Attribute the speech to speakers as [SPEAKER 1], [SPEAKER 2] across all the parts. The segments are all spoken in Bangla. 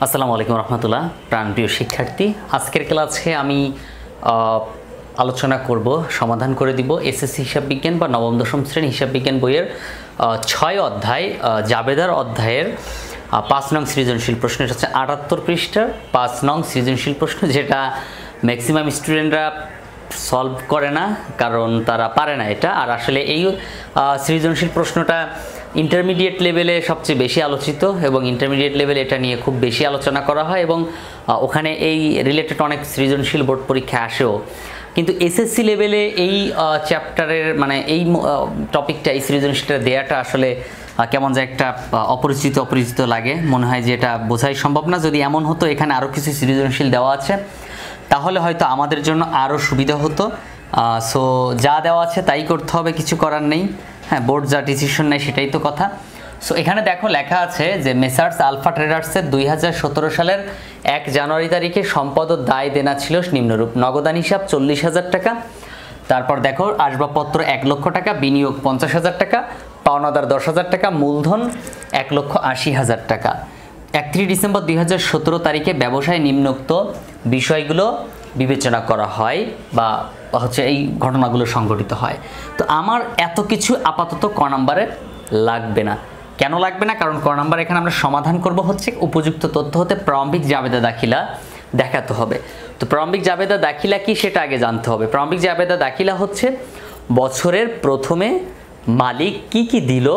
[SPEAKER 1] আসসালামু আলাইকুম রহমতুল্লাহ। প্রাণপ্রিয় শিক্ষার্থী, আজকের ক্লাসে আমি আলোচনা করব, সমাধান করে দিব এসএসসি হিসাব বিজ্ঞান বা নবম দশম শ্রেণী হিসাব বিজ্ঞান বইয়ের 6 অধ্যায় জাবেদার অধ্যায়ের 5 নং সৃজনশীল প্রশ্ন। এটা হচ্ছে 78 পৃষ্ঠার 5 নং সৃজনশীল প্রশ্ন, যেটা ম্যাক্সিমাম স্টুডেন্টরা সলভ করে না, কারণ তারা পারে না এটা। আর আসলে এই সৃজনশীল প্রশ্নটা ইন্টারমিডিয়েট লেভেলে সবচেয়ে বেশি আলোচিত এবং ইন্টারমিডিয়েট লেভেলে এটা নিয়ে খুব বেশি আলোচনা করা হয় এবং ওখানে এই রিলেটেড অনেক সৃজনশীল বোর্ড পরীক্ষা আসেও। কিন্তু এসএসসি লেভেলে এই চ্যাপ্টারের মানে এই টপিকটা, এই সৃজনশীলটা দেওয়াটা আসলে কেমন যে একটা অপরিচিত লাগে, মনে হয় যে এটা বোঝাই সম্ভব না। যদি এমন হতো এখানে আরও কিছু সৃজনশীল দেওয়া আছে তাহলে হয়তো আমাদের জন্য আরও সুবিধা হতো। সো যা দেওয়া আছে তাই করতে হবে, কিছু করার নেই। হ্যাঁ, বোর্ড যা ডিসিশন নেয় সেটাই তো কথা। সো এখানে দেখো লেখা আছে যে মেসার্স আলফা ট্রেডার্সের 2017 সালের 1 জানুয়ারি তারিখে সম্পদ ও দায় দেনা ছিল নিম্নরূপ: নগদান হিসাব 40,000 টাকা, তারপর দেখো আসবাবপত্র 1 লক্ষ টাকা, বিনিয়োগ 50,000 টাকা, পাওনাদার 10,000 টাকা, মূলধন 1,80,000 টাকা। 31 ডিসেম্বর 2017 তারিখে ব্যবসায় নিম্নোক্ত বিষয়গুলো বিবেচনা করা হয় বা হচ্ছে এই ঘটনাগুলো সংঘটিত হয়। তো আমার এত কিছু আপাতত ক নাম্বারে লাগবে না। কেন লাগবে না? কারণ ক নাম্বার এখানে আমরা সমাধান করব হচ্ছে উপযুক্ত তথ্য হতে প্রারম্ভিক জাবেদা দাখিলা দেখাতে হবে। তো প্রারম্ভিক জাবেদা দাখিলা কি সেটা আগে জানতে হবে। প্রারম্ভিক জাবেদা দাখিলা হচ্ছে বছরের প্রথমে মালিক কি কি দিল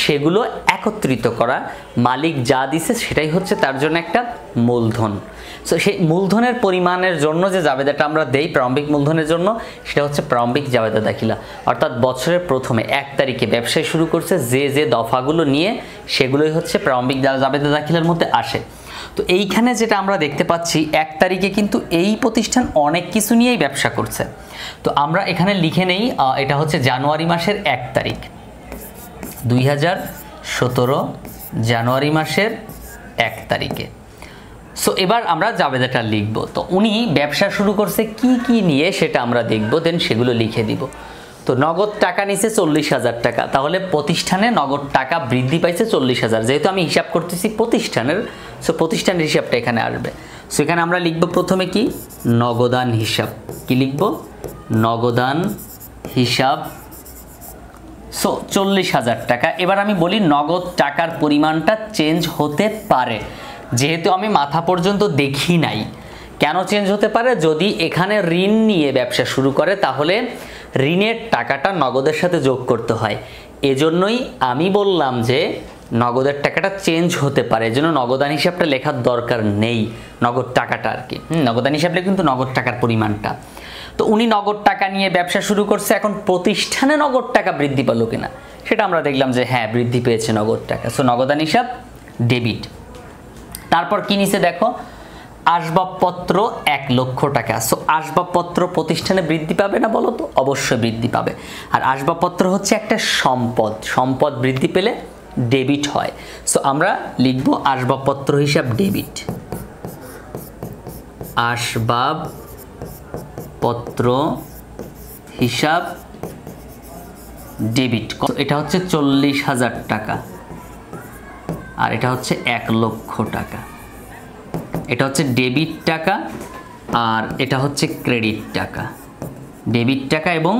[SPEAKER 1] সেগুলো একত্রিত করা, মালিক যা দিছে সেটাই হচ্ছে তার জন্য একটা মূলধন। সো সেই মূলধনের পরিমাণের জন্য যে জাবেদাটা আমরা দেই প্রারম্ভিক মূলধনের জন্য, সেটা হচ্ছে প্রারম্ভিক জাবেদা দাখিলা। অর্থাৎ বছরের প্রথমে 1 তারিখে ব্যবসায় শুরু করছে যে দাফাগুলো নিয়ে, সেগুলোই হচ্ছে প্রারম্ভিক জাবেদা দাখিলার মধ্যে আসে। তো এইখানে যেটা আমরা দেখতে পাচ্ছি 1 তারিখে কিন্তু এই প্রতিষ্ঠান অনেক কিছু নিয়েই ব্যবসা করছে। তো আমরা এখানে লিখে নেই, এটা হচ্ছে জানুয়ারি মাসের 1 তারিখ, 2017 জানুয়ারি মাসের 1 তারিখে। সো এবার আমরা জাবেদাটা লিখব। তো উনি ব্যবসা শুরু করছে কি কি নিয়ে সেটা আমরা দেখব, দেন সেগুলো লিখে দিব। তো নগদ টাকা নিছে 40,000 টাকা, তাহলে প্রতিষ্ঠানে নগদ টাকা বৃদ্ধি পাইছে 40,000। যেহেতু আমি হিসাব করতেছি প্রতিষ্ঠানের, সো প্রতিষ্ঠানের হিসাবটা এখানে আসবে। সো এখানে আমরা লিখব প্রথমে কি, নগদান হিসাব। কি লিখব? নগদান হিসাব। সো 40,000 টাকা। এবার আমি বলি নগদ টাকার পরিমাণটা চেঞ্জ হতে পারে, যেহেতু আমি মাথা পর্যন্ত দেখি নাই। কেন চেঞ্জ হতে পারে? যদি এখানে ঋণ নিয়ে ব্যবসা শুরু করে তাহলে ঋণের টাকাটা নগদের সাথে যোগ করতে হয়। এজন্যই আমি বললাম যে নগদের টাকাটা চেঞ্জ হতে পারে, এজন্য নগদান হিসাবটা লেখার দরকার নেই, নগদ টাকাটা আর কি। নগদান হিসাবটা কিন্তু নগদ টাকার পরিমাণটা। তো উনি নগদ টাকা নিয়ে ব্যবসা শুরু করছে, এখন প্রতিষ্ঠানে নগদ টাকা বৃদ্ধি পেলো কিনা সেটা আমরা দেখলাম যে হ্যাঁ, বৃদ্ধি পেয়েছে নগদ টাকা। সো নগদান হিসাব ডেবিট। তারপর কি নিচে দেখো, আসবাবপত্র 1 লক্ষ টাকা। সো আসবাবপত্র প্রতিষ্ঠানে বৃদ্ধি পাবে না বলো তো? অবশ্যই বৃদ্ধি পাবে। আর আসবাবপত্র হচ্ছে একটা সম্পদ, সম্পদ বৃদ্ধি পেলে ডেবিট হয়। সো আমরা লিখব আসবাবপত্র হিসাব ডেবিট। আসবাবপত্র হিসাব ডেবিট। এটা হচ্ছে 40,000 টাকা আর এটা হচ্ছে 1 লক্ষ টাকা। এটা হচ্ছে ডেবিট টাকা আর এটা হচ্ছে ক্রেডিট টাকা, ডেবিট টাকা এবং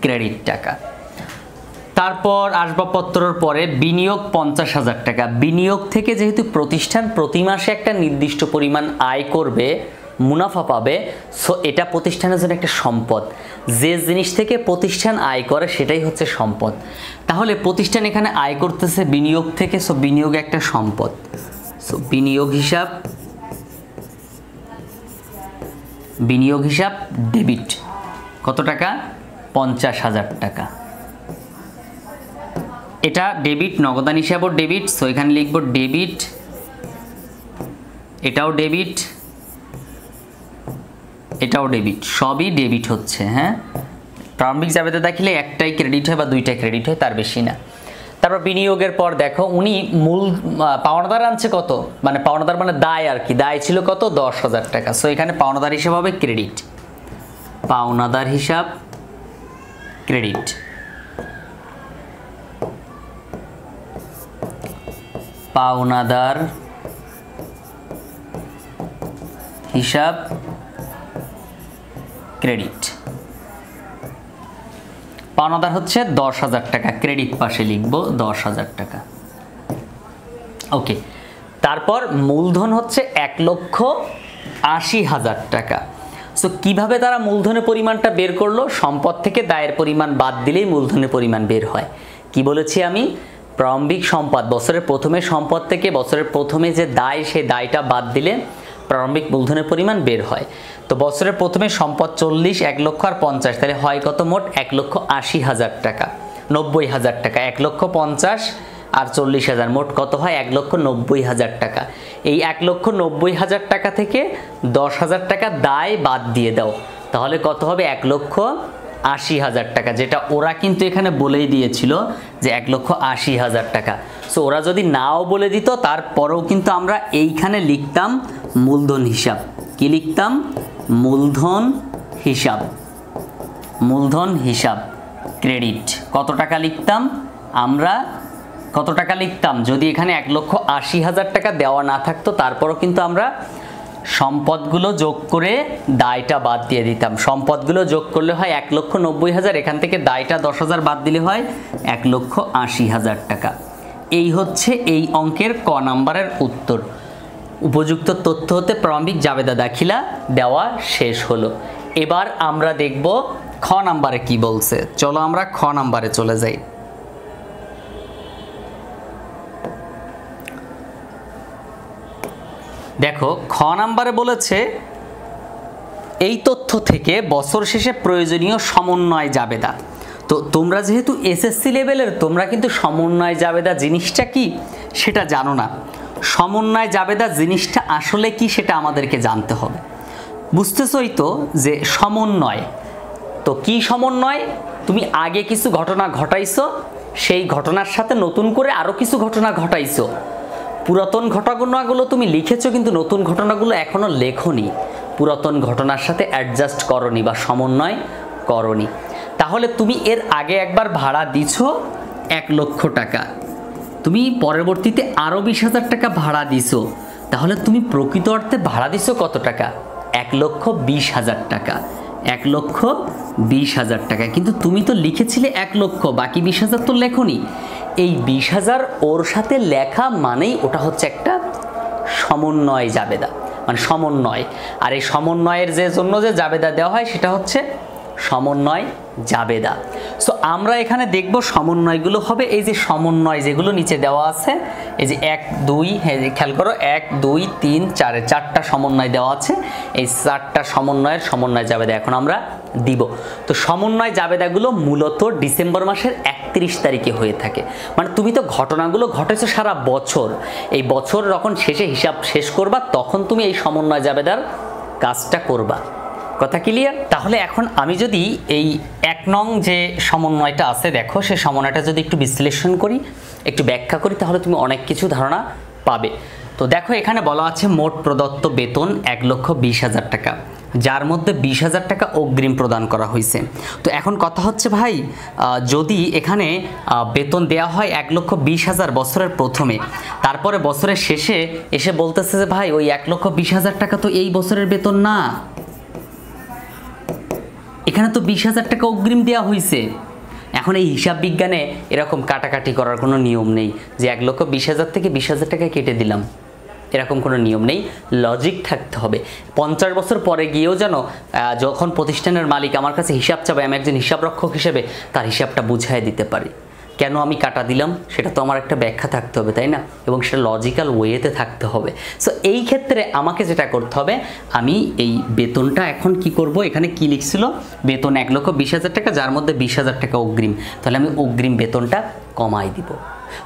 [SPEAKER 1] ক্রেডিট টাকা। তারপর আসবাবপত্রর পরে বিনিয়োগ 50,000 টাকা। বিনিয়োগ থেকে যেহেতু প্রতিষ্ঠান প্রতি মাসে একটা নির্দিষ্ট পরিমাণ আয় করবে, মুনাফা পাবে, সো এটা প্রতিষ্ঠানের জন্য একটা সম্পদ। যে জিনিস থেকে প্রতিষ্ঠান আয় করে সেটাই হচ্ছে সম্পদ। তাহলে প্রতিষ্ঠান এখানে আয় করতেছে বিনিয়োগ থেকে, সো বিনিয়োগ একটা সম্পদ। সো বিনিয়োগ হিসাব ডেবিট। কত টাকা? 50,000 টাকা। এটা ডেবিট, নগদান হিসাবও ডেবিট। সো এখানে লিখব ডেবিট, এটাও ডেবিট, এটাও ডেবিট, সবই ডেবিট হচ্ছে। হ্যাঁ, প্রারম্ভিক জাবেদা দাখিলে একটাই ক্রেডিট হয় বা 2টা ক্রেডিট হয়, তার বেশি না। তারপর বিনিয়োগের পর দেখো উনি মূল পাওনাদার আনছে কত, মানে পাওনাদার মানে দায় আর কি, দায় ছিল কত? 10,000 টাকা। সো এখানে পাওনাদার হিসাব হবে ক্রেডিট, পাওনাদার হিসাব ক্রেডিট। পাওনাদার হিসাব ক্রেডিট। পাওনাদার হচ্ছে 10,000 টাকা, ক্রেডিট পাশে লিখবো 10,000 টাকা। ওকে, তারপর মূলধন হচ্ছে 1,80,000 টাকা। সো কিভাবে তারা মূলধনের পরিমাণটা বের করলো? সম্পদ থেকে দায়ের পরিমাণ বাদ দিলেই মূলধনের পরিমাণ বের হয়। কি বলেছি আমি? প্রারম্ভিক সম্পদ, বছরের প্রথমে সম্পদ থেকে বছরের প্রথমে যে দায়, সেই দায়টা বাদ দিলে প্রারম্ভিক মূলধনের পরিমাণ বের হয়। তো বছরের প্রথমে সম্পদ 40, 1,00,000 আর 50, তাহলে হয় কত? মোট 1,80,000 টাকা, 90,000 টাকা। 1,50,000 আর 40,000 মোট কত হয়? 1,90,000 টাকা। এই 1,90,000 টাকা থেকে 10,000 টাকা দায় বাদ দিয়ে দাও, তাহলে কত হবে? 1,80,000 টাকা, যেটা ওরা কিন্তু এখানে বলেই দিয়েছিল যে 1,80,000 টাকা। সো ওরা যদি নাও বলে দিত, তারপরেও কিন্তু আমরা এইখানে লিখতাম মূলধন হিসাব। কি লিখতাম? মূলধন হিসাব, মূলধন হিসাব ক্রেডিট। কত টাকা লিখতাম আমরা? কত টাকা লিখতাম? যদি এখানে 1,80,000 টাকা দেওয়া না থাকতো, তারপরও কিন্তু আমরা সম্পদগুলো যোগ করে দায়টা বাদ দিয়ে দিতাম। সম্পদগুলো যোগ করলে হয় 1,90,000, এখান থেকে দায়টা 10,000 বাদ দিলে হয় 1,80,000 টাকা। এই হচ্ছে এই অঙ্কের ক নাম্বারের উত্তর। উপযুক্ত তথ্য হতে প্রারম্ভিক জাবেদা দাখিলা দেওয়া শেষ হলো। এবার আমরা দেখব খ নাম্বারে কি বলছে। চলো আমরা খ নাম্বারে চলে যাই। দেখো, খ নাম্বারে বলেছে এই তথ্য থেকে বছর শেষে প্রয়োজনীয় সমন্বয় জাবেদা। তো তোমরা যেহেতু এসএসসি লেভেলের, তোমরা কিন্তু সমন্বয় জাবেদা জিনিসটা কি সেটা জানো না। সমন্বয় জাবেদা জিনিসটা আসলে কি সেটা আমাদেরকে জানতে হবে। বুঝতেছই তো যে সমন্বয়, তো কি সমন্বয়? তুমি আগে কিছু ঘটনা ঘটাইছো, সেই ঘটনার সাথে নতুন করে আরো কিছু ঘটনা ঘটাইছো। পুরাতন ঘটনাগুলো তুমি লিখেছো, কিন্তু নতুন ঘটনাগুলো এখনো লেখনি। পুরাতন ঘটনার সাথে অ্যাডজাস্ট করনি বা সমন্বয় করনি। তাহলে তুমি এর আগে একবার ভাড়া দিছো 1,00,000 টাকা, তুমি পরবর্তীতে আরো 20,000 টাকা ভাড়া দিছো, তাহলে তুমি প্রকৃত অর্থে ভাড়া দিছো কত টাকা? 1,20,000 টাকা। 1,20,000 টাকা, কিন্তু তুমি তো লিখেছিলে 1,00,000, বাকি 20,000 তো লেখনি। এই 20,000 ওর সাথে লেখা মানেই ওটা হচ্ছে একটা সমন্বয় জাবেদা, মানে সমন্বয়। আর এই সমন্বয়ের যে জন্য যে জাবেদা দেওয়া হয় সেটা হচ্ছে সমন্বয় জাবেদা। সো আমরা এখানে দেখব সমন্বয়গুলো হবে এই যে সমন্বয় যেগুলো নিচে দেওয়া আছে, এই যে 1, 2, খেয়াল করো 1, 2, 3, 4, 4টা সমন্বয় দেওয়া আছে। এই 4টা সমন্বয়ের সমন্বয় জাবেদা এখন আমরা দিব। তো সমন্বয় জাবেদাগুলো মূলত ডিসেম্বর মাসের 31 তারিখে হয়ে থাকে। মানে তুমি তো ঘটনাগুলো ঘটেছো সারা বছর, এই বছর যখন শেষে হিসাব শেষ করবা তখন তুমি এই সমন্বয় জাবেদার কাজটা করবা। কথা ক্লিয়ার? তাহলে এখন আমি যদি এই 1 নং যে সমন্বয়টা আছে, দেখো সে সমন্বয়টা যদি একটু বিশ্লেষণ করি, একটু ব্যাখ্যা করি, তাহলে তুমি অনেক কিছু ধারণা পাবে। তো দেখো এখানে বলা আছে মোট প্রদত্ত বেতন 1,20,000 টাকা, যার মধ্যে 20,000 টাকা অগ্রিম প্রদান করা হয়েছে। তো এখন কথা হচ্ছে ভাই, যদি এখানে বেতন দেয়া হয় 1,20,000 বছরের প্রথমে, তারপরে বছরের শেষে এসে বলতেছে যে ভাই ওই 1,20,000 টাকা তো এই বছরের বেতন না, এখানে তো 20,000 টাকা অগ্রিম দেওয়া হয়েছে। এখন এই হিসাব বিজ্ঞানে এরকম কাটাকাটি করার কোনো নিয়ম নেই যে 1,20,000 থেকে 20,000 টাকা কেটে দিলাম, এরকম কোনো নিয়ম নেই। লজিক থাকতে হবে। 50 বছর পরে গিয়েও যেন যখন প্রতিষ্ঠানের মালিক আমার কাছে হিসাব চাবে, আমি একজন হিসাবরক্ষক হিসেবে তার হিসাবটা বুঝিয়ে দিতে পারি। কেন আমি কাটা দিলাম সেটা তো আমার একটা ব্যাখ্যা থাকতে হবে, তাই না? এবং সেটা লজিক্যাল ওয়েতে থাকতে হবে। সো এই ক্ষেত্রে আমাকে যেটা করতে হবে, আমি এই বেতনটা এখন কি করব, এখানে কি লিখছিল, বেতন 1,20,000 টাকা, যার মধ্যে 20,000 টাকা অগ্রিম, তাহলে আমি অগ্রিম বেতনটা কমাই দিব।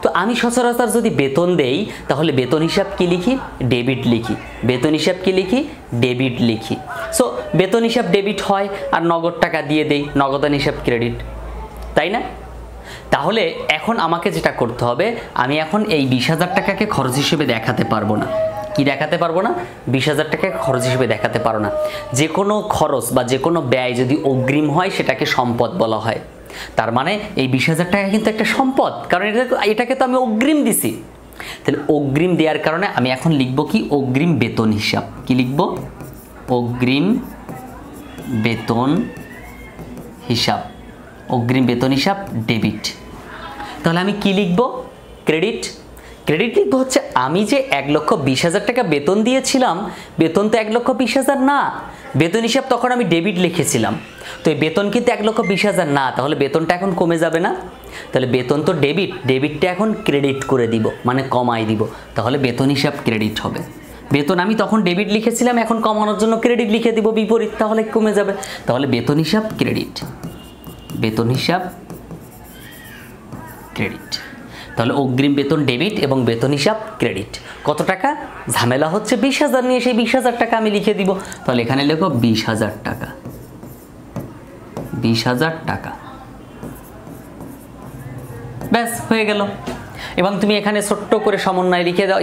[SPEAKER 1] তো আমি সচরাচর যদি বেতন দেই তাহলে বেতন হিসাব কি লিখি? ডেবিট লিখি। বেতন হিসাব কি লিখি? ডেবিট লিখি। সো বেতন হিসাব ডেবিট হয় আর নগদ টাকা দিয়ে দেই, নগদান হিসাব ক্রেডিট, তাই না? তাহলে এখন আমাকে যেটা করতে হবে, আমি এখন এই 20,000 টাকাকে খরচ হিসেবে দেখাতে পারবো না। কি দেখাতে পারবো না? 20,000 টাকাকে খরচ হিসেবে দেখাতে পারো না। যে কোনো খরচ বা যে কোনো ব্যয় যদি অগ্রিম হয় সেটাকে সম্পদ বলা হয়। তার মানে এই 20,000 টাকা কিন্তু একটা সম্পদ, কারণ এটাকে তো আমি অগ্রিম দিছি। তাহলে অগ্রিম দেওয়ার কারণে আমি এখন লিখবো কি? অগ্রিম বেতন হিসাব। কি লিখবো? অগ্রিম বেতন হিসাব, অগ্রিম বেতন হিসাব ডেবিট। তাহলে আমি কি লিখব? ক্রেডিট। ক্রেডিট লিখব হচ্ছে আমি যে 1,20,000 টাকা বেতন দিয়েছিলাম, বেতন তো 1,20,000 না, বেতন হিসাব তখন আমি ডেবিট লিখেছিলাম। তো এই বেতন কিন্তু 1,20,000 না, তাহলে বেতনটা এখন কমে যাবে না? তাহলে বেতন তো ডেবিট, ডেবিটটা এখন ক্রেডিট করে দিব, মানে কমাই দিব, তাহলে বেতন হিসাব ক্রেডিট হবে। বেতন আমি তখন ডেবিট লিখেছিলাম, এখন কমানোর জন্য ক্রেডিট লিখে দিব বিপরীত, তাহলে কমে যাবে। তাহলে বেতন হিসাব ক্রেডিট, বেতন হিসাব ক্রেডিট। তাহলে অগ্রিম বেতন ডেবিট এবং বেতন হিসাব ক্রেডিট। কত টাকা? ঝামেলা হচ্ছে 20,000 নিয়ে, সেই 20,000 টাকা আমি লিখে দিব। তাহলে এখানে লেখো 20,000 টাকা, 20,000 টাকা, ব্যাস হয়ে গেল। এবং তুমি এখানে ছোট্ট করে সমন্বয় লিখে দাও,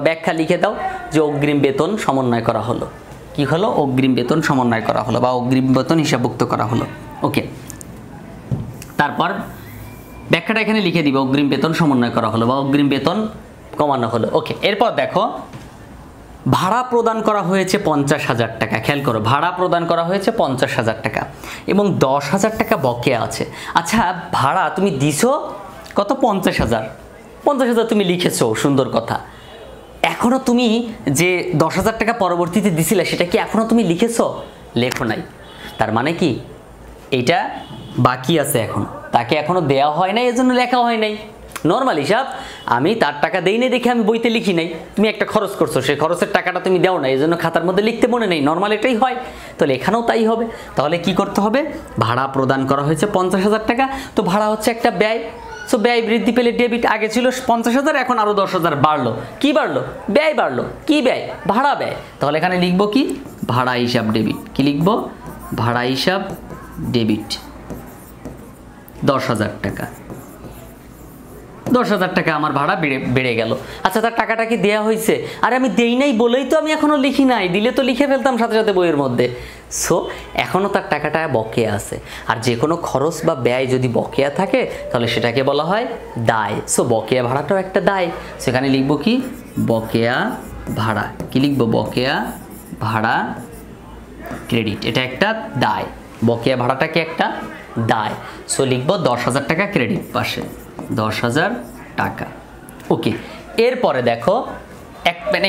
[SPEAKER 1] ব্যাখ্যা লিখে দাও যে অগ্রিম বেতন সমন্বয় করা হলো। কি হলো? অগ্রিম বেতন সমন্বয় করা হলো বা অগ্রিম বেতন হিসাবভুক্ত করা হলো। ওকে, তারপর ব্যাখ্যাটা এখানে লিখে দিবে, অগ্রিম বেতন সমন্বয় করা হলো বা অগ্রিম বেতন কমানো হলো। ওকে, এরপর দেখো ভাড়া প্রদান করা হয়েছে 50,000 টাকা। খেয়াল করো, ভাড়া প্রদান করা হয়েছে 50,000 টাকা এবং 10,000 টাকা বকেয়া আছে। আচ্ছা, ভাড়া তুমি দিছো কত? 50,000। 50,000 তুমি লিখেছো, সুন্দর কথা। এখনো তুমি যে 10,000 টাকা পরবর্তীতে দিছিলে সেটা কি এখনো তুমি লিখেছো? লেখো নাই। তার মানে কি এটা বাকি আছে, এখন তাকে এখনো দেওয়া হয় নাই, এজন্য লেখা হয় নাই। নর্মাল হিসাব, আমি তার টাকা দেই নাই দেখে আমি বইতে লিখি নাই। তুমি একটা খরচ করছো, সেই খরচের টাকাটা তুমি দাও না, এই জন্য খাতার মধ্যে লিখতে মনে নেই। নর্মাল এটাই হয়, তাহলে এখানেও তাই হবে। তাহলে কি করতে হবে? ভাড়া প্রদান করা হয়েছে 50,000 টাকা, তো ভাড়া হচ্ছে একটা ব্যয়। সো ব্যয় বৃদ্ধি পেলে ডেবিট। আগে ছিল 50,000, এখন আরও 10,000 বাড়লো। কি বাড়লো? ব্যয় বাড়লো। কি ব্যয়? ভাড়া ব্যয়। তাহলে এখানে লিখবো কি? ভাড়া হিসাব ডেবিট। কি লিখবো? ভাড়া হিসাব ডেবিট 10,000 টাকা। 10,000 টাকা আমার ভাড়া বেড়ে গেল। আচ্ছা, তার টাকাটা কি দেওয়া হয়েছে? আরে আমি দেই নাই বলেই তো আমি এখনো লিখি নাই, দিলে তো লিখে ফেলতাম সাথে সাথে বইয়ের মধ্যে। সো এখনো তার টাকাটা বকেয়া আছে। আর যে কোনো খরচ বা ব্যয় যদি বকেয়া থাকে তাহলে সেটাকে বলা হয় দায়। সো বকেয়া ভাড়াটাও একটা দায়। সেখানে লিখবো কি? বকেয়া ভাড়া। কি লিখবো? বকেয়া ভাড়া ক্রেডিট। এটা একটা দায়, বকেয়া ভাড়াটা কি একটা দায়। সো লিখবো 10,000 টাকা ক্রেডিট পাশে, 10,000 টাকা। ওকে, এরপরে দেখো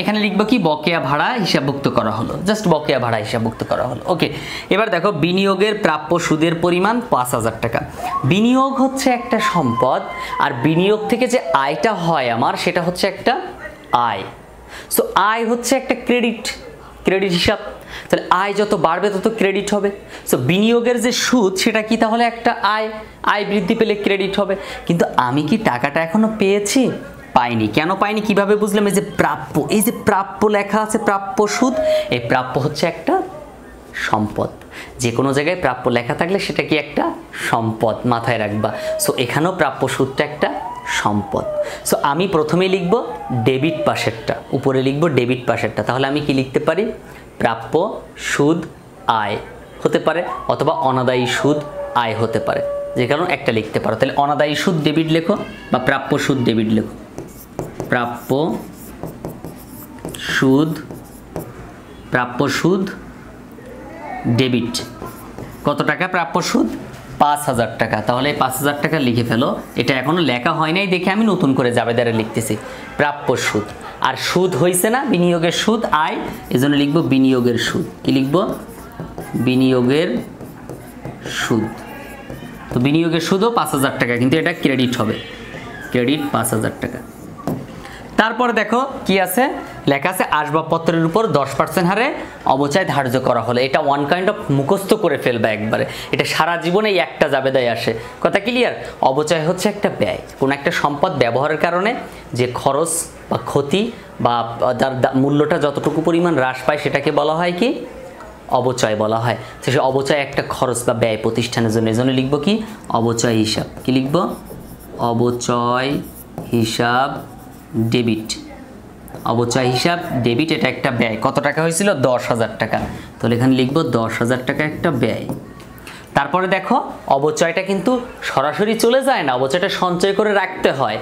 [SPEAKER 1] এখানে লিখবো কি? বকেয়া ভাড়া হিসাবভুক্ত করা হলো, জাস্ট বকেয়া ভাড়া হিসাবভুক্ত করা হলো। ওকে, এবার দেখো বিনিয়োগের প্রাপ্য সুদের পরিমাণ 5,000 টাকা। বিনিয়োগ হচ্ছে একটা সম্পদ, আর বিনিয়োগ থেকে যে আয়টা হয় আমার, সেটা হচ্ছে একটা আয়। সো আয় হচ্ছে একটা ক্রেডিট, ক্রেডিট হিসাব। তাহলে আয় যত বাড়বে তত ক্রেডিট হবে। সো বিনিয়োগের যে সুদ সেটা কি তাহলে একটা আয়, আয় বৃদ্ধি পেলে ক্রেডিট হবে। কিন্তু আমি কি টাকাটা এখনো পেয়েছি? পাইনি। কেন পাইনি? কিভাবে বুঝলাম? এই যে প্রাপ্য, এই যে প্রাপ্য লেখা আছে, প্রাপ্য সুদ, এই প্রাপ্য হচ্ছে একটা সম্পদ। যে কোনো জায়গায় প্রাপ্য লেখা থাকলে সেটা কি একটা সম্পদ, মাথায় রাখবা। সো এখানেও প্রাপ্য সুদটা একটা সম্পদ। সো আমি প্রথমে লিখব ডেবিট পাশেরটা, উপরে লিখব ডেবিট পাশেরটা। তাহলে আমি কি লিখতে পারি? প্রাপ্য সুদ আয় হতে পারে, অথবা অনাদায়ী সুদ আয় হতে পারে, যে কারণে একটা লিখতে পারো। তাহলে অনাদায়ী সুদ ডেবিট লেখো বা প্রাপ্য সুদ ডেবিট লেখো। প্রাপ্য সুদ, প্রাপ্য সুদ ডেবিট। কত টাকা প্রাপ্য সুদ? 5,000 টাকা। তাহলে 5,000 টাকা লিখে ফেলো। এটা এখনো লেখা হয় নাই দেখে আমি নতুন করে জাবেদারে লিখতেছি প্রাপ্য সুদ। আর সুদ হয়েছে না, বিনিয়োগের সুদ আয়, এজন্য লিখবো বিনিয়োগের সুদ। কি লিখবো? বিনিয়োগের সুদ। তো বিনিয়োগের সুদও 5,000 টাকা, কিন্তু এটা ক্রেডিট হবে, ক্রেডিট 5,000 টাকা। তারপরে দেখো কি আছে, লেখা আছে আসবাবপত্রের উপর 10% হারে অবচয় ধার্য করা হলো। এটা ওয়ান কাইন্ড অফ মুখস্থ করে ফেলবে একবারে, এটা সারা জীবনে এই একটা জাবেদায় আসে। কথা ক্লিয়ার? অবচয় হচ্ছে একটা ব্যয়, কোনো একটা সম্পদ ব্যবহারের কারণে যে খরচ বা ক্ষতি বা যার মূল্যটা যতটুকু পরিমাণ হ্রাস পায় সেটাকে বলা হয় কি? অবচয় বলা হয়। তো সে অবচয় একটা খরচ বা ব্যয় প্রতিষ্ঠানের জন্য, এজন্য লিখবো কি? অবচয় হিসাব। কি লিখবো? অবচয় হিসাব ডেবিট। অবচয় হিসাব ডেবিট, এটা একটা ব্যয়। কত টাকা হয়েছিল? 10,000 টাকা। তাহলে এখানে লিখবো 10,000 টাকা একটা ব্যয়। তারপরে দেখো অবচয়টা কিন্তু সরাসরি চলে যায় না, অবচয়টা সঞ্চয় করে রাখতে হয়।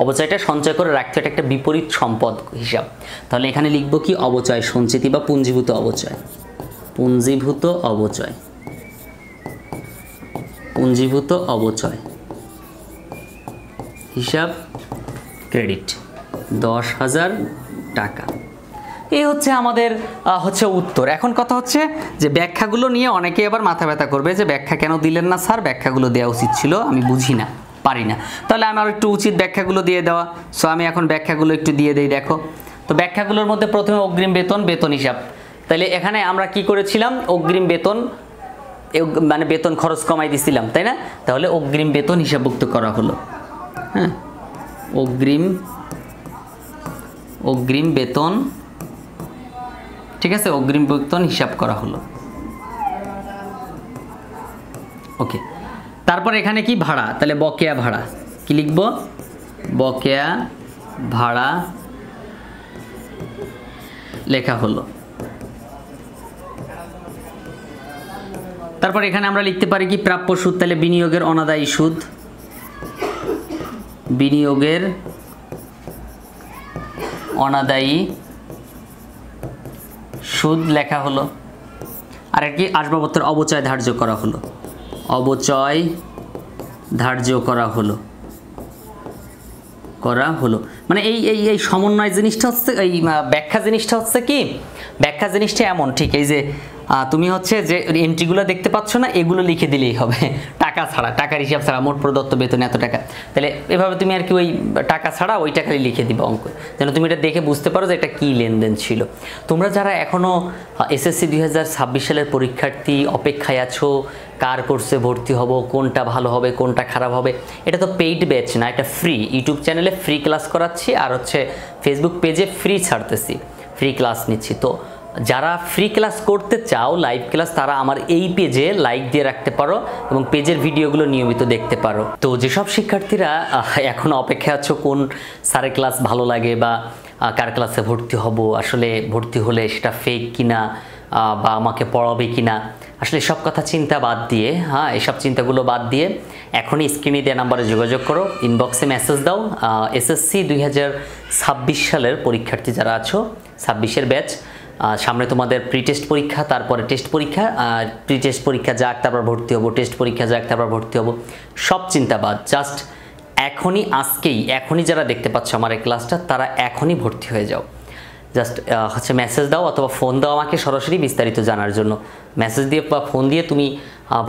[SPEAKER 1] অবচয়টা সঞ্চয় করে রাখতে হয়, এটা একটা বিপরীত সম্পদ হিসাব। তাহলে এখানে লিখবো কি? অবচয় সঞ্চিতি বা পুঞ্জীভূত অবচয়। পুঞ্জীভূত অবচয়, পুঞ্জীভূত অবচয় হিসাব ক্রেডিট 10,000 টাকা। এই হচ্ছে আমাদের হচ্ছে উত্তর। এখন কথা হচ্ছে যে ব্যাখ্যাগুলো নিয়ে অনেকে আবার মাথা ব্যথা করবে যে ব্যাখ্যা কেন দিলেন না স্যার, ব্যাখ্যাগুলো দেওয়া উচিত ছিল, আমি বুঝি না, পারি না। তাহলে আমার একটু উচিত ব্যাখ্যাগুলো দিয়ে দেওয়া। সো আমি এখন ব্যাখ্যাগুলো একটু দিয়ে দেই। দেখো তো ব্যাখ্যাগুলোর মধ্যে প্রথমে অগ্রিম বেতন, বেতন হিসাব। তাহলে এখানে আমরা কি করেছিলাম, অগ্রিম বেতন মানে বেতন খরচ কমাই দিছিলাম, তাই না? তাহলে অগ্রিম বেতন হিসাবভুক্ত করা হলো। হ্যাঁ, অগ্রিম বেতন, ঠিক আছে, অগ্রিম বেতন হিসাব করা হলো। ওকে, তারপর এখানে কি ভাড়া, তাহলে বকেয়া ভাড়া কি লিখব, বকেয়া ভাড়া লেখা হলো। তারপর এখানে আমরা লিখতে পারি কি প্রাপ্য সুদ, তাহলে বিনিয়োগের অনাদায়ী সুদ, বিনিয়োগের অনাদায়ী সুদ লেখা হলো। আর কি আসবাবপত্রের অবচয় ধার্য করা হলো, অবচয় ধার্য করা হলো, মানে এই সমন্বয় জিনিসটা হচ্ছে, এই ব্যাখ্যা জিনিসটা হচ্ছে কি, ব্যাখ্যা জিনিসটা এমন, ঠিক এই যে তুমি হচ্ছে যে এন্ট্রিগুলো দেখতে পাচ্ছ না, এগুলো লিখে দিলেই হবে, টাকা ছাড়া, টাকার হিসাব ছাড়া, মোট প্রদত্ত বেতন এত টাকা। তাহলে এভাবে তুমি আর কি ওই টাকা ছাড়া ওই টাকাই লিখে দিবে অঙ্ক, যেন তুমি এটা দেখে বুঝতে পারো যে এটা কী লেনদেন ছিল। তোমরা যারা এখনও এসএসসি 2026 সালের পরীক্ষার্থী, অপেক্ষায় আছো কার কোর্সে ভর্তি হব, কোনটা ভালো হবে কোনটা খারাপ হবে, এটা তো পেইড ব্যাচ না, এটা ফ্রি। ইউটিউব চ্যানেলে ফ্রি ক্লাস করাচ্ছি, আর হচ্ছে ফেসবুক পেজে ফ্রি ছাড়তেছি, ফ্রি ক্লাস নিচ্ছি। তো যারা ফ্রি ক্লাস করতে চাও, লাইভ ক্লাস, তারা আমার এই পেজে লাইক দিয়ে রাখতে পারো এবং পেজের ভিডিওগুলো নিয়মিত দেখতে পারো। তো যেসব শিক্ষার্থীরা এখন অপেক্ষা আছো কোন স্যারের ক্লাস ভালো লাগে বা কার ক্লাসে ভর্তি হব, আসলে ভর্তি হলে সেটা ফেক কিনা বা আমাকে পড়াবে কিনা, আসলে সব কথা চিন্তা বাদ দিয়ে, হ্যাঁ এসব চিন্তাগুলো বাদ দিয়ে এখনই স্ক্রিনে দেওয়া নাম্বারে যোগাযোগ করো, ইনবক্সে মেসেজ দাও। এসএসসি 2026 সালের পরীক্ষার্থী যারা আছো, 26-এর ব্যাচ, সামনে তোমাদের প্রি টেস্ট পরীক্ষা, তারপরে টেস্ট পরীক্ষা, প্রি টেস্ট পরীক্ষা যাক তারপর ভর্তি হবো, টেস্ট পরীক্ষা যাক তারপর ভর্তি হবো, সব চিন্তা বাদ, জাস্ট এখনই, আজকেই, এখনই যারা দেখতে পাচ্ছ আমার এই ক্লাসটা, তারা এখনই ভর্তি হয়ে যাও। জাস্ট হচ্ছে মেসেজ দাও অথবা ফোন দাও আমাকে সরাসরি বিস্তারিত জানার জন্য, মেসেজ দিয়ে বা ফোন দিয়ে তুমি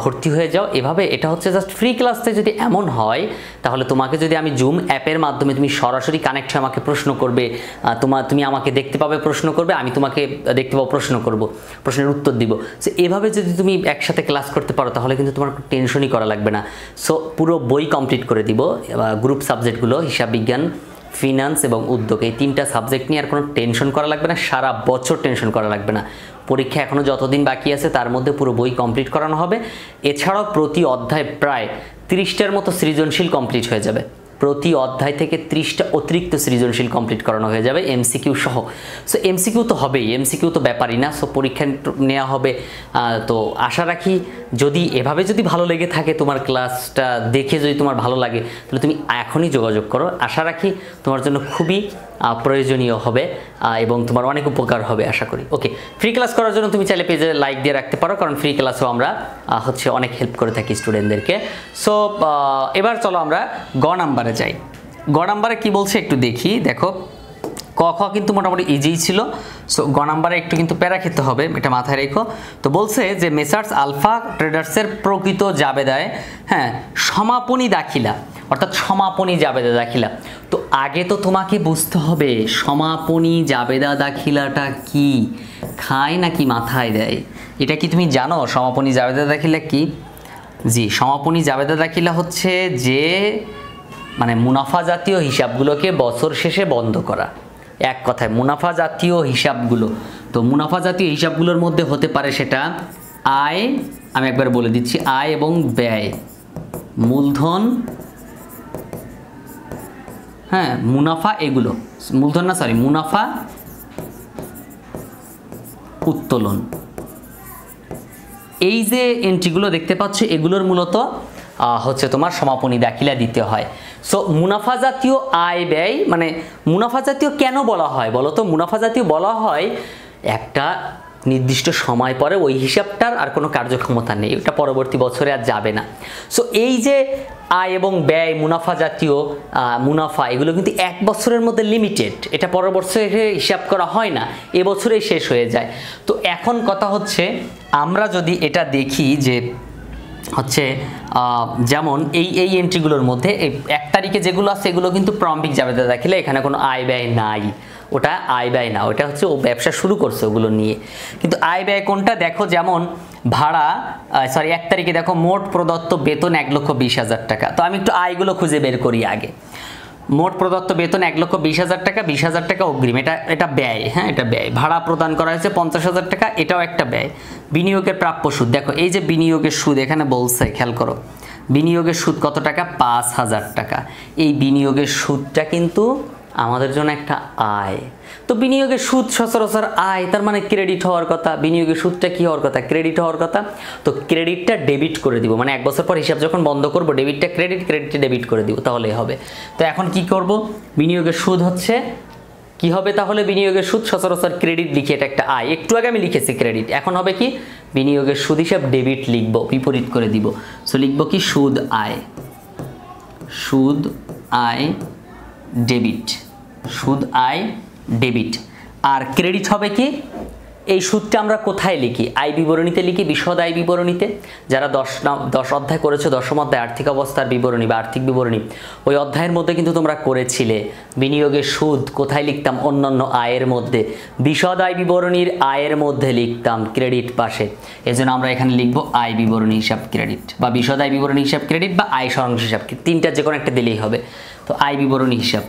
[SPEAKER 1] ভর্তি হয়ে যাও। এভাবে এটা হচ্ছে জাস্ট ফ্রি ক্লাসে যদি এমন হয়, তাহলে তোমাকে যদি আমি জুম অ্যাপের মাধ্যমে তুমি সরাসরি কানেক্ট হয়ে আমাকে প্রশ্ন করবে, তুমি আমাকে দেখতে পাবে, প্রশ্ন করবে, আমি তোমাকে দেখতে পাবো, প্রশ্ন করব, প্রশ্নের উত্তর দিব। সো এভাবে যদি তুমি একসাথে ক্লাস করতে পারো, তাহলে কিন্তু তোমার টেনশনই করা লাগবে না। সো পুরো বই কমপ্লিট করে দিব, গ্রুপ সাবজেক্টগুলো হিসাব বিজ্ঞান, ফিনান্স এবং উদ্যোগ, এই 3টা সাবজেক্ট নিয়ে আর কোনো টেনশন করা লাগবে না, সারা বছর টেনশন করা লাগবে না। পরীক্ষা এখনও যতদিন বাকি আছে তার মধ্যে পুরো বই কমপ্লিট করানো হবে। এছাড়াও প্রতি অধ্যায় প্রায় 30টার মতো সৃজনশীল কমপ্লিট হয়ে যাবে, প্রতি অধ্যায় থেকে 30টা অতিরিক্ত সৃজনশীল কমপ্লিট করানো হয়ে যাবে এমসিকিউ সহ। সো এমসিকিউ তো হবেই, এমসিকিউ তো ব্যাপারই না। সো পরীক্ষা নেওয়া হবে। তো আশা রাখি যদি এভাবে যদি ভালো লেগে থাকে, তোমার ক্লাসটা দেখে যদি তোমার ভালো লাগে, তাহলে তুমি এখনই যোগাযোগ করো। আশা রাখি তোমার জন্য খুবই প্রয়োজনীয় হবে এবং তোমার অনেক উপকার হবে আশা করি। ওকে, ফ্রি ক্লাস করার জন্য তুমি চাইলে পেজে লাইক দিয়ে রাখতে পারো, কারণ ফ্রি ক্লাসেও আমরা হচ্ছে অনেক হেল্প করে থাকি স্টুডেন্টদেরকে। সো এবার চলো আমরা গ নাম্বারে যাই। গ নাম্বারে কি বলছে একটু দেখি। দেখো ক খ কিন্তু মোটামুটি ইজিই ছিল। সো গ নাম্বারে একটু কিন্তু প্যারা খেতে হবে, এটা মাথায় রেখো। তো বলছে যে মেসার্স আলফা ট্রেডার্সের প্রকৃত জাবেদায়, হ্যাঁ, সমাপনী দাখিলা, অর্থাৎ সমাপনী জাবেদা দাখিলা। তো আগে তো তোমাকে বুঝতে হবে সমাপনী জাবেদা দাখিলাটা কি, খায় নাকি মাথায় দেয়? এটা কি তুমি জানো সমাপনী জাবেদা দাখিলা কি? জি, সমাপনী জাবেদা দাখিলা হচ্ছে যে মানে মুনাফা জাতীয় হিসাবগুলোকে বছর শেষে বন্ধ করা, এক কথায় মুনাফা জাতীয় হিসাবগুলো। তো মুনাফা জাতীয় হিসাবগুলোর মধ্যে হতে পারে সেটা আয়, আমি একবার বলে দিচ্ছি, আয় এবং ব্যয়, মূলধন, হ্যাঁ মুনাফা, এগুলো মূলধন না, সরি মুনাফা উত্তোলন, এই যে এন্ট্রিগুলো দেখতে পাচ্ছ এগুলোর মূলত হচ্ছে তোমার সমাপনী দাখিলা দিতে হয়। সো মুনাফা জাতীয় আয় ব্যয়, মানে মুনাফা জাতীয় কেন বলা হয় বলো তো? মুনাফা জাতীয় বলা হয় একটা নির্দিষ্ট সময় পরে ওই হিসাবটার আর কোনো কার্যক্ষমতা নেই, ওটা পরবর্তী বছরে আর যাবে না। সো এই যে আয় এবং ব্যয়, মুনাফা জাতীয় মুনাফা, এগুলো কিন্তু এক বছরের মধ্যে লিমিটেড, এটা পরের বছরে হিসাব করা হয় না, এবছরেই শেষ হয়ে যায়। তো এখন কথা হচ্ছে আমরা যদি এটা দেখি যে হচ্ছে যেমন এই এন্ট্রিগুলোর মধ্যে 1 তারিখে যেগুলো আছে এগুলো কিন্তু প্রারম্ভিক জাবেদা দেখালে এখানে কোনো আয় ব্যয় নাই, ওটা আয় ব্যয় না, ওটা হচ্ছে ও ব্যবসা শুরু করছে ওগুলো নিয়ে। কিন্তু আয় ব্যয় কোনটা দেখো, যেমন ভাড়া 1 তারিখে দেখো মোট প্রদত্ত বেতন 1,20,000 টাকা। তো আমি একটু আয়গুলো খুঁজে বের করি আগে। মোট প্রদত্ত বেতন 1,20,000 টাকা, 20,000 টাকা অগ্রিম, এটা ব্যয়। হ্যাঁ, এটা ব্যয়। ভাড়া প্রদান করা হয়েছে 50,000 টাকা, এটাও একটা ব্যয়। বিনিয়োগের প্রাপ্য সুদ, দেখো এই যে বিনিয়োগের সুদ এখানে বলছে, খেয়াল করো বিনিয়োগের সুদ কত টাকা, 5,000 টাকা। এই বিনিয়োগের সুদটা কিন্তু আমাদের জন্য একটা আয়। তো বিনিয়োগের সুদ সচরাচর আয়, তার মানে ক্রেডিট হওয়ার কথা। বিনিয়োগের সুদটা কি হওয়ার কথা, ক্রেডিট হওয়ার কথা। তো ক্রেডিটটা ডেবিট করে দিব, মানে 1 বছর পর হিসাব যখন বন্ধ করব ডেবিটটা ক্রেডিট, ক্রেডিটটা ডেবিট করে দিব, তাহলেই হবে। তো এখন কি করব, বিনিয়োগের সুদ হচ্ছে কি হবে, তাহলে বিনিয়োগের সুদ সচরাচর ক্রেডিট লিখে, এটা একটা আয়। একটু আগে আমি লিখেছি ক্রেডিট, এখন হবে কি বিনিয়োগের সুদ হিসাব ডেবিট লিখব, বিপরীত করে দিব। সো লিখব কি সুদ আয়, সুদ আয় ডেবিট, সুদ আয় ডেবিট। আর ক্রেডিট হবে কি, এই সুদটা আমরা কোথায় লিখি, আয় বিবরণীতে লিখি, বিশদ আয় বিবরণীতে। যারা 10 অধ্যায় করেছো, 10ম অধ্যায় আর্থিক অবস্থার বিবরণী বা আর্থিক বিবরণী, ওই অধ্যায়ের মধ্যে কিন্তু তোমরা করেছিলে বিনিয়োগের সুদ কোথায় লিখতাম, অন্যান্য আয়ের মধ্যে। বিশদ আয় বিবরণীর আয়ের মধ্যে লিখতাম ক্রেডিট পাশে, এজন্য আমরা এখানে লিখবো আয় বিবরণী হিসাব ক্রেডিট, বা বিশদ আয় বিবরণী হিসাব ক্রেডিট, বা আয় সারাংশ হিসাব, তিনটা যে কোনো একটা দিলেই হবে। তো আয় বিবরণী হিসাব,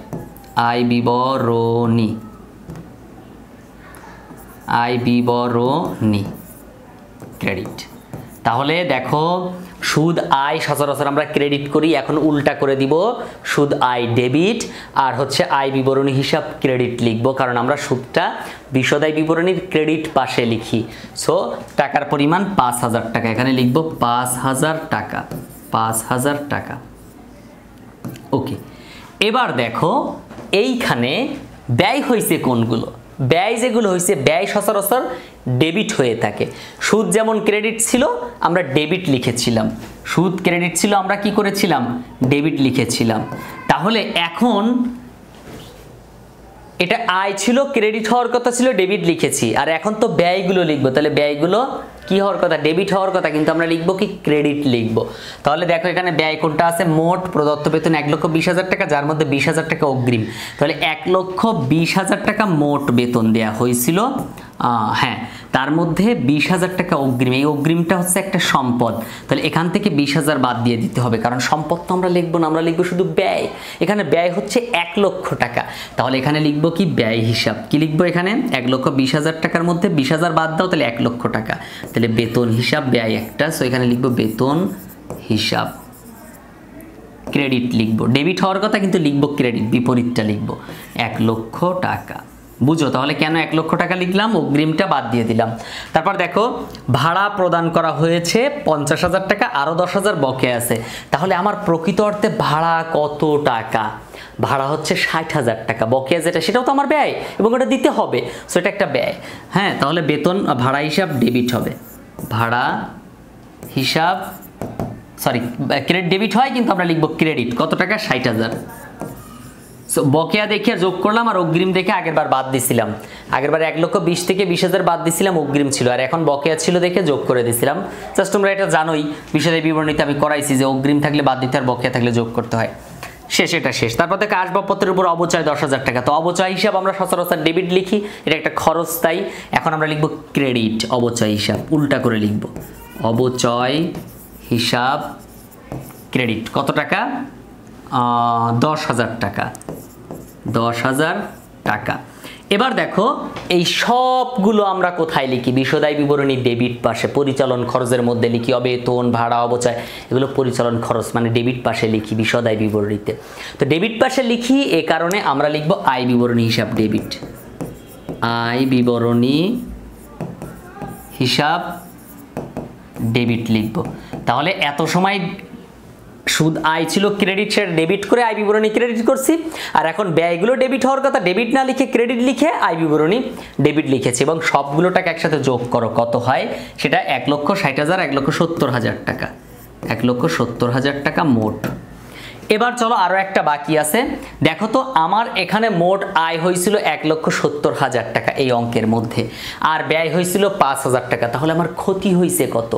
[SPEAKER 1] আয় বিবরণী, আয় বিবরণী ক্রেডিট। তাহলে দেখো সুদ আয় সচরাচর আমরা ক্রেডিট করি, এখন উল্টা করে দিব, সুদ আয় ডেবিট, আর হচ্ছে আয় বিবরণী হিসাব ক্রেডিট লিখব, কারণ আমরা সুদটা বিশদ আয় বিবরণীর ক্রেডিট পাশে লিখি। সো টাকার পরিমাণ 5,000 টাকা, এখানে লিখব 5,000 টাকা, 5,000 টাকা। ওকে, এবার দেখো এইখানে ব্যয় হয়েছে কোনগুলো, ব্যয় যেগুলো হয়েছে, ব্যয় সচরাচর ডেবিট হয়ে থাকে। সুদ যেমন ক্রেডিট ছিল আমরা ডেবিট লিখেছিলাম, সুদ ক্রেডিট ছিল আমরা কি করেছিলাম, ডেবিট লিখেছিলাম। তাহলে এখন এটা আয় ছিল, ক্রেডিট হওয়ার কথা ছিল, ডেবিট লিখেছি, আর এখন তো ব্যয়গুলো লিখবো। তাহলে ব্যয়গুলো কি হওয়ার কথা, ডেবিট হওয়ার কথা, কিন্তু আমরা লিখবো কি ক্রেডিট লিখবো। তাহলে দেখো এখানে ব্যয় কোনটা আছে, মোট প্রদত্ত বেতন 1,20,000 টাকা, যার মধ্যে 20,000 টাকা অগ্রিম। তাহলে 1,20,000 টাকা মোট বেতন দেয়া হয়েছিল, হ্যাঁ, তার মধ্যে 20,000 টাকা অগ্রিম। এই অগ্রিমটা হচ্ছে একটা সম্পদ, তাহলে এখান থেকে 20,000 বাদ দিয়ে দিতে হবে, কারণ সম্পদ তো আমরা লিখবো না, আমরা লিখবো শুধু ব্যয়। এখানে ব্যয় হচ্ছে 1 লক্ষ টাকা, তাহলে এখানে লিখবো কি ব্যয় হিসাব, কি লিখবো এখানে 1,20,000 টাকার মধ্যে 20,000 বাদ দাও, তাহলে 1 লক্ষ টাকা। তাহলে বেতন হিসাব ব্যয় একটা, সো এখানে লিখবো বেতন হিসাব ক্রেডিট লিখবো, ডেবিট হওয়ার কথা কিন্তু লিখবো ক্রেডিট, বিপরীতটা লিখবো 1 লক্ষ টাকা। বুঝো তাহলে কেন 1 লক্ষ টাকা লিখলাম, অগ্রিমটা বাদ দিয়ে দিলাম। তারপর দেখো ভাড়া প্রদান করা হয়েছে 50,000 টাকা, আরো 10,000 বকেয়া আছে। তাহলে আমার প্রকৃত অর্থে ভাড়া কত টাকা, ভাড়া হচ্ছে 60,000 টাকা, বকেয়া যেটা সেটাও তো আমার ব্যয় এবং ওটা দিতে হবে, সো এটা একটা ব্যয়। হ্যাঁ, তাহলে বেতন ভাড়া হিসাব ডেবিট হবে, ভাড়া হিসাব সরি ক্রেডিট ডেবিট হয়, কিন্তু আমরা লিখবো ক্রেডিট কত টাকা, 60,000। সো বকেয়া দেখে যোগ করলাম, আর অগ্রিম দেখে আগেরবার বাদ দিছিলাম। আগেরবার 1,20,000 থেকে 20,000 বাদ দিছিলাম, অগ্রিম ছিল, আর এখন বকেয়া ছিল দেখে যোগ করে দিছিলাম। জাস্ট তোমরা এটা জানোই, বিশদের বিবরণীতে আমি করাইছি যে অগ্রিম থাকলে বাদ দিতে আর বকেয়া থাকলে যোগ করতে হয়। শেষ, এটা শেষ। তারপর থেকে আসবাবপত্রের উপর অবচয় 10,000 টাকা, তো অবচয় হিসাব আমরা সচরাচর ডেবিট লিখি, এটা একটা খরচ, তাই এখন আমরা লিখবো ক্রেডিট অবচয় হিসাব, উল্টা করে লিখব অবচয় হিসাব ক্রেডিট কত টাকা, 10,000 টাকা, 10,000 টাকা। এবার দেখো এই সবগুলো আমরা কোথায় লিখি, বিশদ আয় বিবরণী ডেবিট পাশে, পরিচালন খরচের মধ্যে লিখি, বেতন ভাড়া অবচয় এগুলো পরিচালন খরচ মানে ডেবিট পাশে লিখি বিশদ আয় বিবরণীতে। তো ডেবিট পাশে লিখি, এ কারণে আমরা লিখব আয় বিবরণী হিসাব ডেবিট, আয় বিবরণী হিসাব ডেবিট লিখব। তাহলে এত সময় সুদ আয় ছিল ক্রেডিট, সেটা ডেবিট করে আয় বিবরণী ক্রেডিট করছি। আর এখন ব্যয়গুলো ডেবিট হওয়ার কথা, ডেবিট না লিখে ক্রেডিট লিখে আয় বিবরণী ডেবিট লিখেছি, এবং সবগুলো টাকা একসাথে যোগ করো, কত হয় সেটা 1,60,000, 1,70,000 টাকা, 1,70,000 টাকা মোট। এবার চলো আরো একটা বাকি আছে, দেখো তো আমার এখানে মোট আয় হয়েছিল 1,70,000 টাকা এই অঙ্কের মধ্যে, আর ব্যয় হয়েছিল 5,000 টাকা, তাহলে আমার ক্ষতি হয়েছে কত?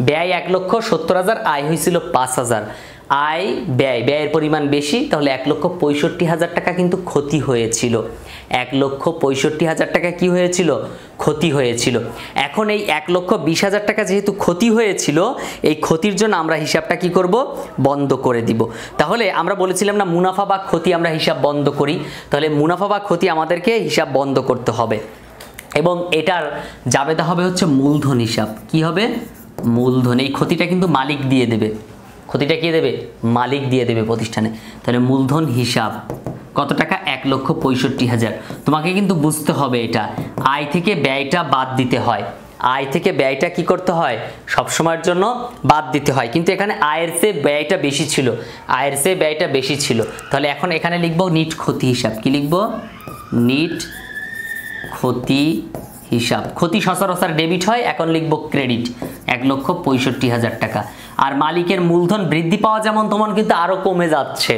[SPEAKER 1] ব্যয় 1,70,000, আয় হয়েছিল 5,000, আয় ব্যয়ের পরিমাণ বেশি, তাহলে 1,65,000 টাকা কিন্তু ক্ষতি হয়েছিল, 1,65,000 টাকা কি হয়েছিল? ক্ষতি হয়েছিল। এখন এই 1,20,000 টাকা যেহেতু ক্ষতি হয়েছিল, এই ক্ষতির জন্য আমরা হিসাবটা কি করব? বন্ধ করে দিব। তাহলে আমরা বলেছিলাম না মুনাফা বা ক্ষতি আমরা হিসাব বন্ধ করি, তাহলে মুনাফা বা ক্ষতি আমাদেরকে হিসাব বন্ধ করতে হবে, এবং এটার জাবেদা হবে হচ্ছে মূলধন হিসাব। কি হবে? মূলধন। এই ক্ষতিটা কিন্তু মালিক দিয়ে দেবে, ক্ষতিটা কে দেবে? মালিক দিয়ে দেবে প্রতিষ্ঠানে। তাহলে মূলধন হিসাব কত টাকা? 1,65,000। তোমাকে কিন্তু বুঝতে হবে এটা আয় থেকে ব্যয়টা বাদ দিতে হয়, আয় থেকে ব্যয়টা কি করতে হয়? সবসময়ের জন্য বাদ দিতে হয়, কিন্তু এখানে আয়ের চেয়ে ব্যয়টা বেশি ছিল, আয়ের চেয়ে ব্যয়টা বেশি ছিল। তাহলে এখন এখানে লিখবো নিট ক্ষতি হিসাব। কি লিখবো? নিট ক্ষতি হিসাব। ক্ষতি সচরাচর ডেবিট হয়, এখন লিখবো ক্রেডিট, 1,65,000 টাকা। আর মালিকের মূলধন বৃদ্ধি পাওয়া যেমন তেমন কিন্তু আরো কমে যাচ্ছে।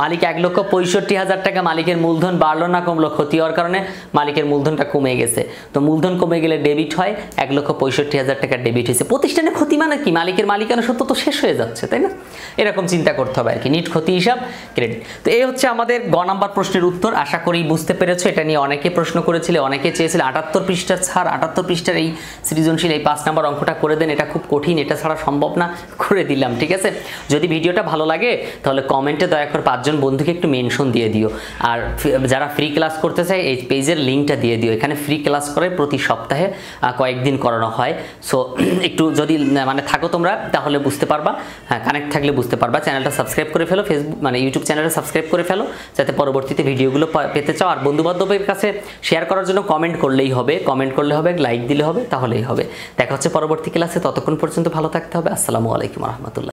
[SPEAKER 1] মালিক 1,65,000 টাকা, মালিকের মূলধন বাড়লো না কমলো? ক্ষতি হওয়ার কারণে মালিকের মূলধনটা কমে গেছে, তো মূলধন কমে গেলে ডেবিট হয়, 1,65,000 টাকা ডেবিট হয়েছে। প্রতিষ্ঠানে ক্ষতি মানে কি? মালিকের মালিকানা সত্ত্ব তো শেষ হয়ে যাচ্ছে, তাই না? এরকম চিন্তা করতে হবে আর কি। নিট ক্ষতি হিসাব, ক্রেডিট। তো এই হচ্ছে আমাদের গ নাম্বার প্রশ্নের উত্তর। আশা করি বুঝতে পেরেছো। এটা নিয়ে অনেকে প্রশ্ন করেছিলে, অনেকে চেয়েছিলে 78 পৃষ্ঠার ছাড়, 78 পৃষ্ঠার এই সৃজনশীল এই 5 নাম্বার অঙ্কটা করে দেন, এটা খুব কঠিন, এটা ছাড়া সম্ভব না, করে দিলাম। ঠিক আছে, যদি ভিডিওটা ভালো লাগে তাহলে কমেন্টে দয়া করে 5 জন বন্ধুকে একটু মেনশন দিয়ে দিও, আর যারা ফ্রি ক্লাস করতে চায় এই পেজের লিঙ্কটা দিয়ে দিও। এখানে ফ্রি ক্লাস করে প্রতি সপ্তাহে কয়েকদিন করানো হয়। সো একটু যদি মানে থাকো তোমরা তাহলে বুঝতে পারবা, হ্যাঁ কানেক্ট থাকলে বুঝতে পারবা। চ্যানেলটা সাবস্ক্রাইব করে ফেলো, ফেসবুক মানে ইউটিউব চ্যানেলটা সাবস্ক্রাইব করে ফেলো, যাতে পরবর্তীতে ভিডিওগুলো পেতে চাও। আর বন্ধুবান্ধবের কাছে শেয়ার করার জন্য কমেন্ট করলেই হবে, কমেন্ট করলে হবে, লাইক দিলে হবে, তাহলেই হবে। দেখা হচ্ছে পরবর্তী ক্লাসে, ততক্ষণ পর্যন্ত ভালো থাকতে হবে। আসসালামু আলাইকুম রহমতুল্লাহ।